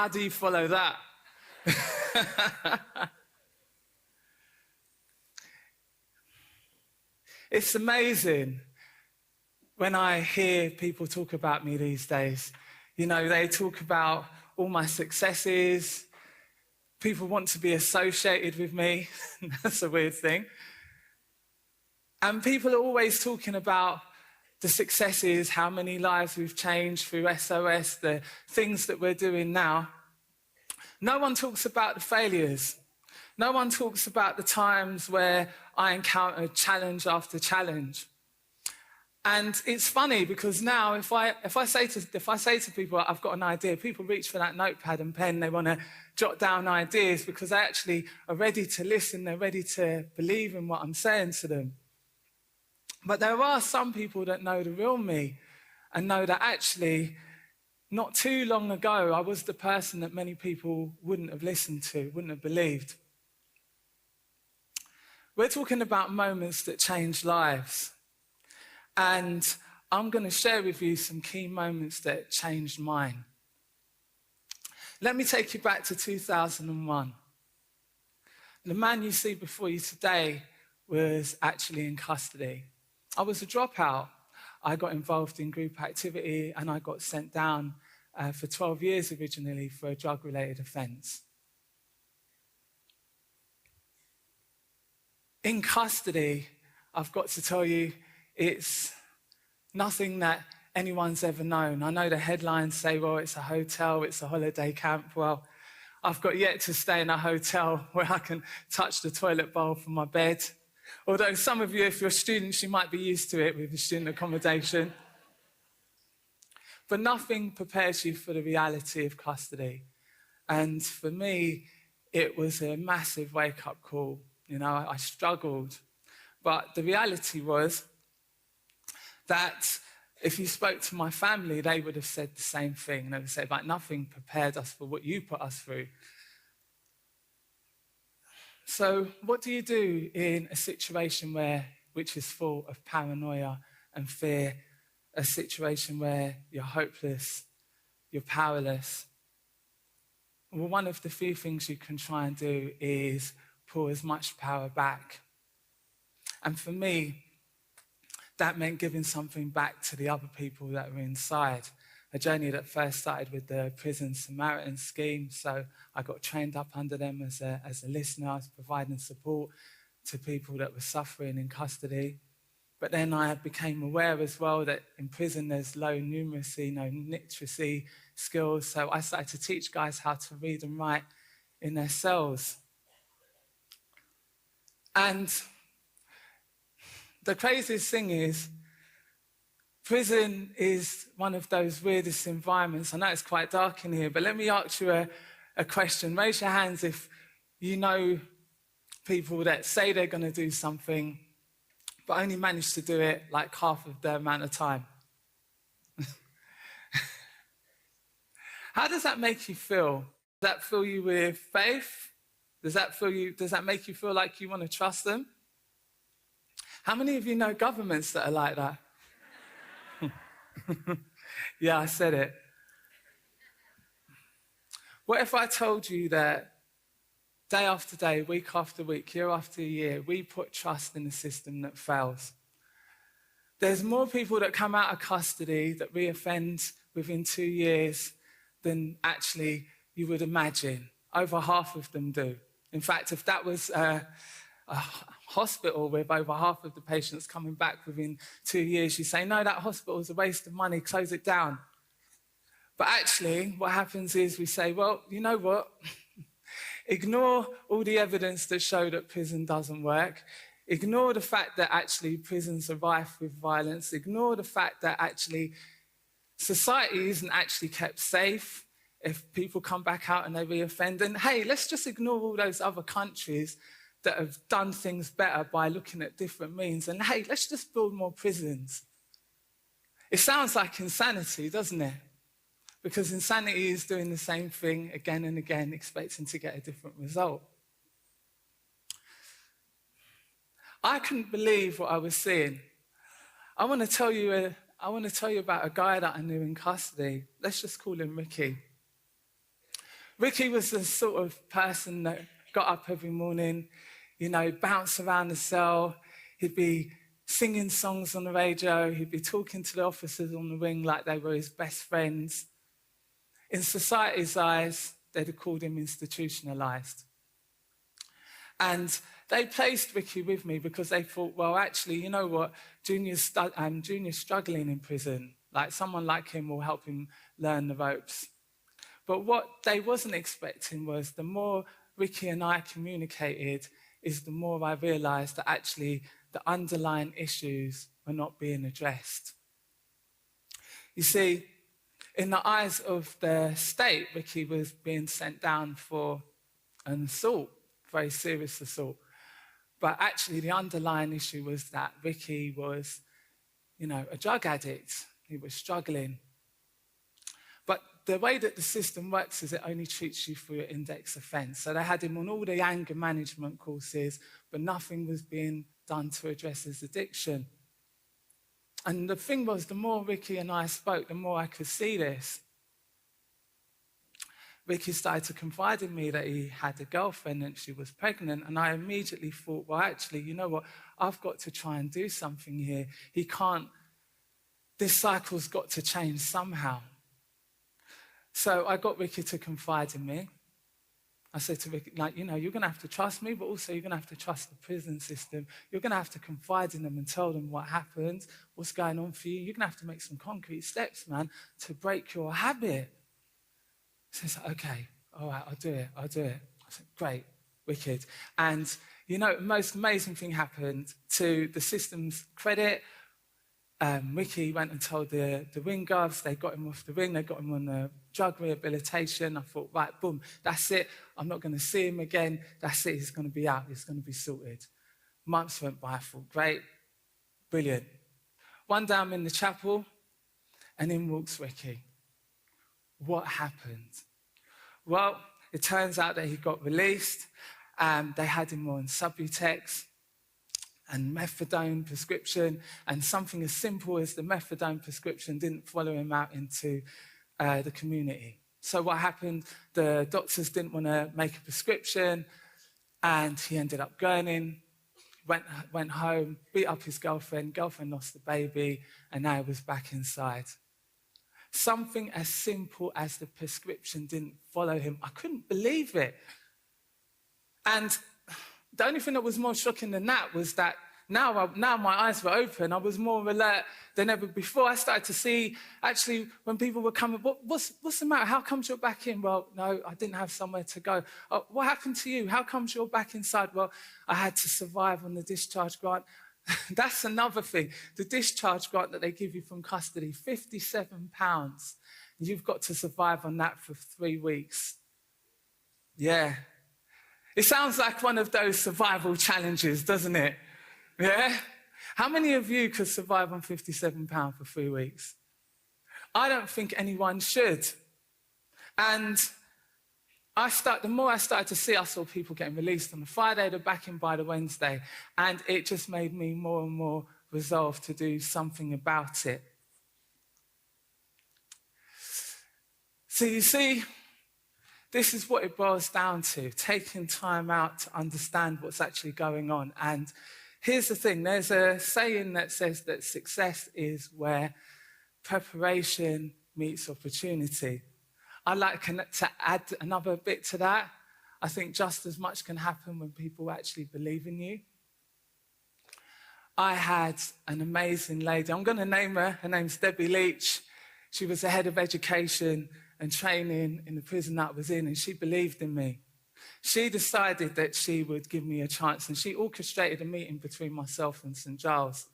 How do you follow that? It's amazing when I hear people talk about me these days. You know, they talk about all my successes. People want to be associated with me. That's a weird thing. And people are always talking about the successes, how many lives we've changed through SOS, the things that we're doing now. No one talks about the failures. No one talks about the times where I encountered challenge after challenge. And it's funny because now if I say to people, I've got an idea, people reach for that notepad and pen, they want to jot down ideas because they actually are ready to listen, they're ready to believe in what I'm saying to them. But there are some people that know the real me and know that actually not too long ago I was the person that many people wouldn't have listened to, wouldn't have believed. We're talking about moments that change lives. And I'm going to share with you some key moments that changed mine. Let me take you back to 2001. The man you see before you today was actually in custody. I was a dropout. I got involved in group activity and I got sent down for 12 years originally for a drug-related offence. In custody, I've got to tell you, it's nothing that anyone's ever known. I know the headlines say, well, it's a hotel, it's a holiday camp. Well, I've got yet to stay in a hotel where I can touch the toilet bowl from my bed. Although some of you, if you're students, you might be used to it with the student accommodation. But nothing prepares you for the reality of custody. And for me, it was a massive wake-up call. You know, I struggled. But the reality was that if you spoke to my family, they would have said the same thing. They would say, like, nothing prepared us for what you put us through. So what do you do in a situation which is full of paranoia and fear, a situation where you're hopeless, you're powerless? Well, one of the few things you can try and do is pull as much power back. And for me, that meant giving something back to the other people that were inside. A journey that first started with the Prison Samaritan scheme. So I got trained up under them as a listener. I was providing support to people that were suffering in custody. But then I became aware as well that in prison there's low numeracy, no literacy skills. So I started to teach guys how to read and write in their cells. And the craziest thing is, prison is one of those weirdest environments. I know it's quite dark in here, but let me ask you a question. Raise your hands if you know people that say they're going to do something, but only manage to do it like half of the amount of time. How does that make you feel? Does that fill you with faith? Does that make you feel like you want to trust them? How many of you know governments that are like that? Yeah, I said it. What if I told you that day after day, week after week, year after year, we put trust in a system that fails? There's more people that come out of custody that reoffend within 2 years than actually you would imagine. Over half of them do. In fact, if that was a hospital with over half of the patients coming back within 2 years, you say, no, that hospital is a waste of money, close it down. But actually, what happens is we say, well, you know what? Ignore all the evidence that show that prison doesn't work. Ignore the fact that actually prisons are rife with violence. Ignore the fact that actually society isn't actually kept safe if people come back out and they reoffend. And hey, let's just ignore all those other countries that have done things better by looking at different means. And hey, let's just build more prisons. It sounds like insanity, doesn't it? Because insanity is doing the same thing again and again, expecting to get a different result. I couldn't believe what I was seeing. I want to tell you about a guy that I knew in custody. Let's just call him Ricky. Ricky was the sort of person that got up every morning, bounced around the cell. He'd be singing songs on the radio. He'd be talking to the officers on the wing like they were his best friends. In society's eyes, they'd have called him institutionalised. And they placed Ricky with me because they thought, well, actually, you know what? Junior's struggling in prison. Like, someone like him will help him learn the ropes. But what they wasn't expecting was the more Ricky and I communicated is the more I realised that actually the underlying issues were not being addressed. You see, in the eyes of the state, Ricky was being sent down for an assault, very serious assault. But actually the underlying issue was that Ricky was, a drug addict. He was struggling. But the way that the system works is it only treats you for your index offence. So they had him on all the anger management courses, but nothing was being done to address his addiction. And the thing was, the more Ricky and I spoke, the more I could see this. Ricky started to confide in me that he had a girlfriend and she was pregnant, and I immediately thought, well, actually, you know what? I've got to try and do something here. This cycle's got to change somehow. So I got Ricky to confide in me. I said to Ricky, you're going to have to trust me, but also you're going to have to trust the prison system. You're going to have to confide in them and tell them what happened, what's going on for you. You're going to have to make some concrete steps, man, to break your habit. So he's like, okay, all right, I'll do it. I said, great, wicked. And, the most amazing thing happened. To the system's credit, Ricky went and told the wing guards. They got him off the wing. They got him on the drug rehabilitation. I thought, right, boom, that's it. I'm not going to see him again. That's it. He's going to be out. He's going to be sorted. Months went by. I thought, great, brilliant. One day I'm in the chapel, and in walks Ricky. What happened? Well, it turns out that he got released. They had him on Subutex and methadone prescription, and something as simple as the methadone prescription didn't follow him out into the community. So what happened, the doctors didn't want to make a prescription, and he ended up gurning, went home, beat up his girlfriend lost the baby, and now he was back inside. Something as simple as the prescription didn't follow him. I couldn't believe it. And the only thing that was more shocking than that was that now my eyes were open. I was more alert than ever before. I started to see, actually, when people were coming, what's the matter? How comes you're back in? Well, no, I didn't have somewhere to go. Oh, what happened to you? How comes you're back inside? Well, I had to survive on the discharge grant. That's another thing. The discharge grant that they give you from custody, £57. You've got to survive on that for 3 weeks. Yeah. It sounds like one of those survival challenges, doesn't it? Yeah? How many of you could survive on £57 for 3 weeks? I don't think anyone should. And the more I started to see, I saw people getting released on the Friday, they're back in by the Wednesday. And it just made me more and more resolved to do something about it. So you see, this is what it boils down to, taking time out to understand what's actually going on. And here's the thing, there's a saying that says that success is where preparation meets opportunity. I'd like to add another bit to that. I think just as much can happen when people actually believe in you. I had an amazing lady. I'm going to name her. Her name's Debbie Leach. She was the head of education and training in the prison that I was in, and she believed in me. She decided that she would give me a chance, and she orchestrated a meeting between myself and St. Giles.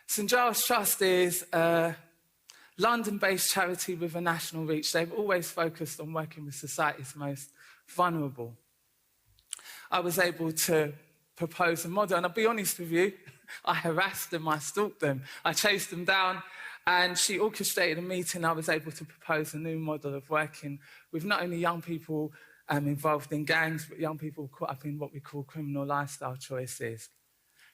St. Giles Trust is a London-based charity with a national reach. They've always focused on working with society's most vulnerable. I was able to propose a model, and I'll be honest with you, I harassed them, I stalked them, I chased them down, and she orchestrated a meeting. I was able to propose a new model of working with not only young people involved in gangs, but young people caught up in what we call criminal lifestyle choices.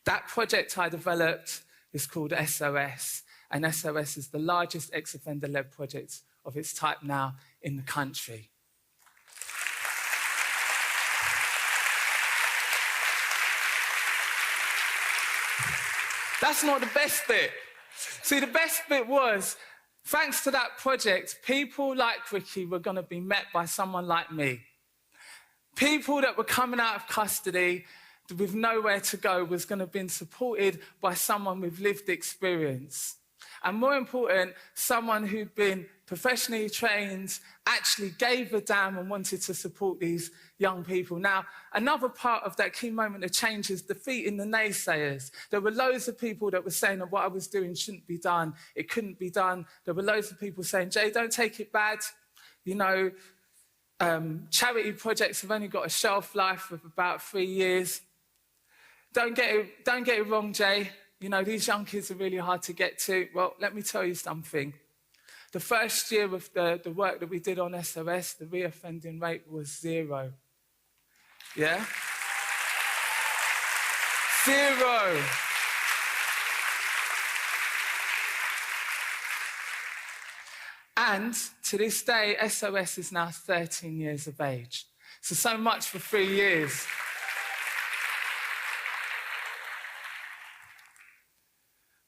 That project I developed is called SOS, and SOS is the largest ex-offender-led project of its type now in the country. That's not the best bit. See, the best bit was, thanks to that project, people like Ricky were going to be met by someone like me. People that were coming out of custody with nowhere to go was going to be supported by someone with lived experience. And more important, someone who'd been professionally trained, actually gave a damn and wanted to support these young people. Now, another part of that key moment of change is defeating the naysayers. There were loads of people that were saying that what I was doing shouldn't be done, it couldn't be done. There were loads of people saying, Jay, don't take it bad. You know, charity projects have only got a shelf life of about 3 years. Don't get it wrong, Jay. You know, these young kids are really hard to get to. Well, let me tell you something. The first year of the work that we did on SOS, the reoffending rate was 0. Yeah? 0. And to this day, SOS is now 13 years of age. So much for 3 years.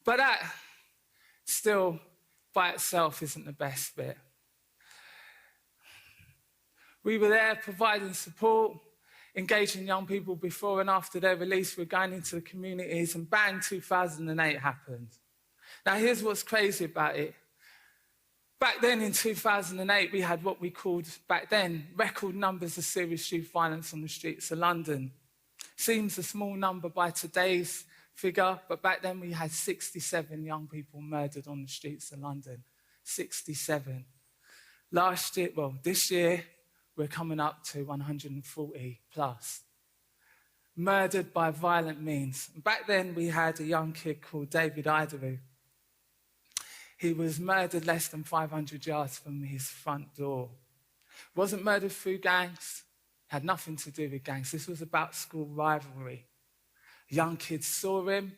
But that still, by itself, isn't the best bit. We were there providing support, engaging young people before and after their release. We're going into the communities, and bang, 2008 happened. Now, here's what's crazy about it. Back then, in 2008, we had what we called, back then, record numbers of serious youth violence on the streets of London. Seems a small number by today's figure, but back then we had 67 young people murdered on the streets of London. 67. Last year, well, this year, we're coming up to 140 plus. Murdered by violent means. Back then we had a young kid called David Idaru. He was murdered less than 500 yards from his front door. Wasn't murdered through gangs, had nothing to do with gangs. This was about school rivalry. Young kids saw him,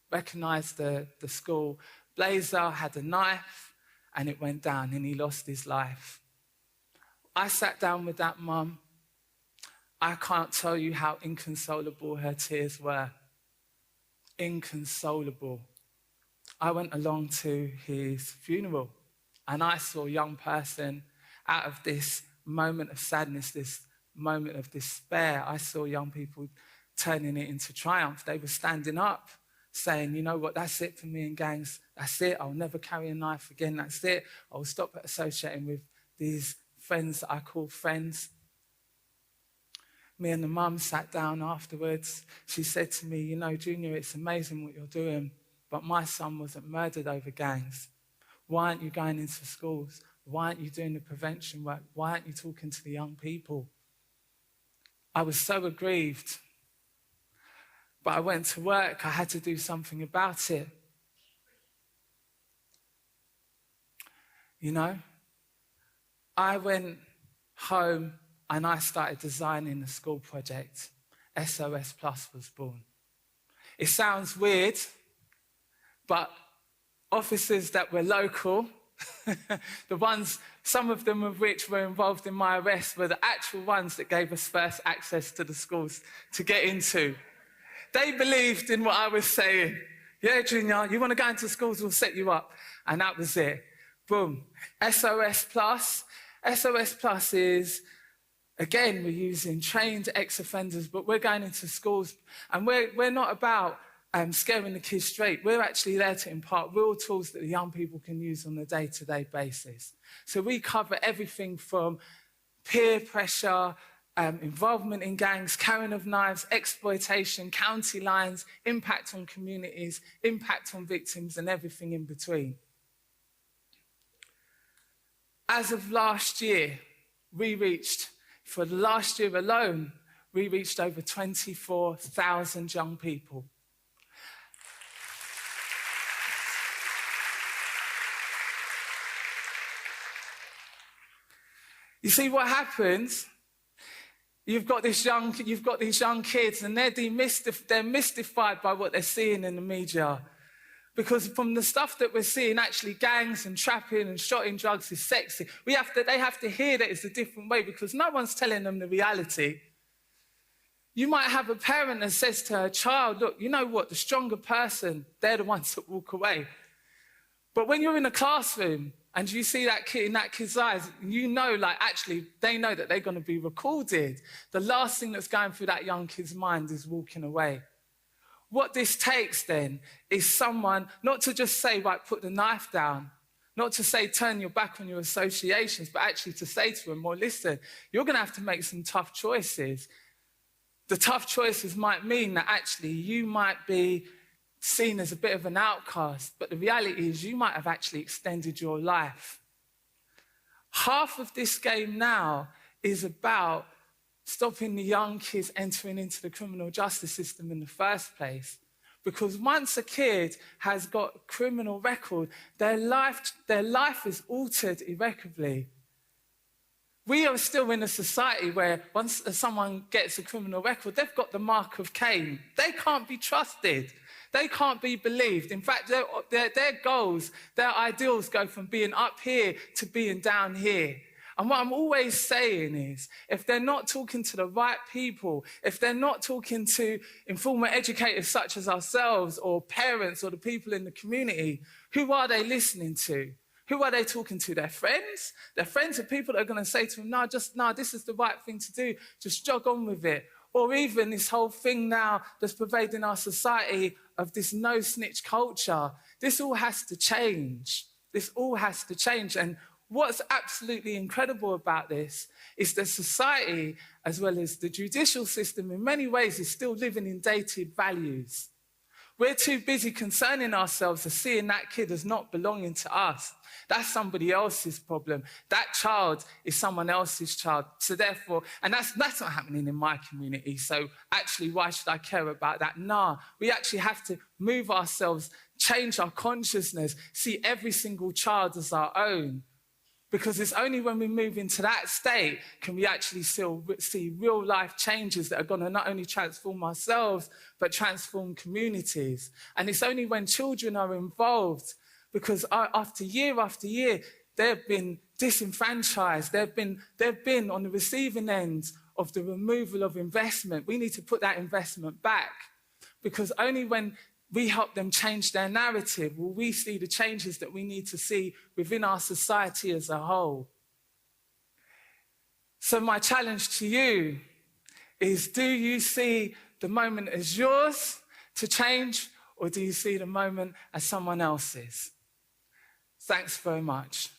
recognised the school blazer, had a knife, and it went down, and he lost his life. I sat down with that mum. I can't tell you how inconsolable her tears were. Inconsolable. I went along to his funeral, and I saw a young person out of this moment of sadness, this moment of despair. I saw young people turning it into triumph. They were standing up, saying, you know what, that's it for me and gangs. That's it. I'll never carry a knife again. That's it. I'll stop associating with these friends that I call friends. Me and the mum sat down afterwards. She said to me, you know, Junior, it's amazing what you're doing, but my son wasn't murdered over gangs. Why aren't you going into schools? Why aren't you doing the prevention work? Why aren't you talking to the young people? I was so aggrieved. But I went to work. I had to do something about it. You know? I went home and I started designing a school project. SOS Plus was born. It sounds weird, but officers that were local, the ones, some of them of which were involved in my arrest, were the actual ones that gave us first access to the schools to get into. They believed in what I was saying. Yeah, Junior, you want to go into schools, we'll set you up. And that was it. Boom. SOS Plus. SOS Plus is, again, we're using trained ex-offenders, but we're going into schools, and we're not about scaring the kids straight. We're actually there to impart real tools that the young people can use on a day-to-day basis. So we cover everything from peer pressure, involvement in gangs, carrying of knives, exploitation, county lines, impact on communities, impact on victims, and everything in between. As of last year, for the last year alone, we reached over 24,000 young people. You see what happens? You've got these young kids, and they're mystified by what they're seeing in the media. Because from the stuff that we're seeing, actually gangs and trapping and shotting drugs is sexy. They have to hear that it's a different way because no one's telling them the reality. You might have a parent that says to her child, look, you know what, the stronger person, they're the ones that walk away. But when you're in a classroom and you see that kid in that kid's eyes, you know, like, actually, they know that they're going to be recorded. The last thing that's going through that young kid's mind is walking away. What this takes then is someone not to just say, right, put the knife down, not to say turn your back on your associations, but actually to say to them, well, listen, you're going to have to make some tough choices. The tough choices might mean that actually you might be seen as a bit of an outcast, but the reality is you might have actually extended your life. Half of this game now is about stopping the young kids entering into the criminal justice system in the first place. Because once a kid has got a criminal record, their life is altered irreparably. We are still in a society where once someone gets a criminal record, they've got the mark of Cain. They can't be trusted. They can't be believed. In fact, their goals, their ideals go from being up here to being down here. And what I'm always saying is, if they're not talking to the right people, if they're not talking to informal educators such as ourselves or parents or the people in the community, who are they listening to? Who are they talking to? Their friends? Their friends are people that are going to say to them, no, this is the right thing to do. Just jog on with it. Or even this whole thing now that's pervading our society of this no-snitch culture. This all has to change. This all has to change. And what's absolutely incredible about this is that society, as well as the judicial system, in many ways is still living in dated values. We're too busy concerning ourselves as seeing that kid as not belonging to us. That's somebody else's problem. That child is someone else's child. So therefore, and that's not happening in my community. So actually, why should I care about that? Nah, we actually have to move ourselves, change our consciousness, see every single child as our own. Because it's only when we move into that state can we actually see real life changes that are going to not only transform ourselves, but transform communities. And it's only when children are involved, because after year, they've been disenfranchised. They've been on the receiving end of the removal of investment. We need to put that investment back, because only when we help them change their narrative will we see the changes that we need to see within our society as a whole. So my challenge to you is, do you see the moment as yours to change, or do you see the moment as someone else's? Thanks very much.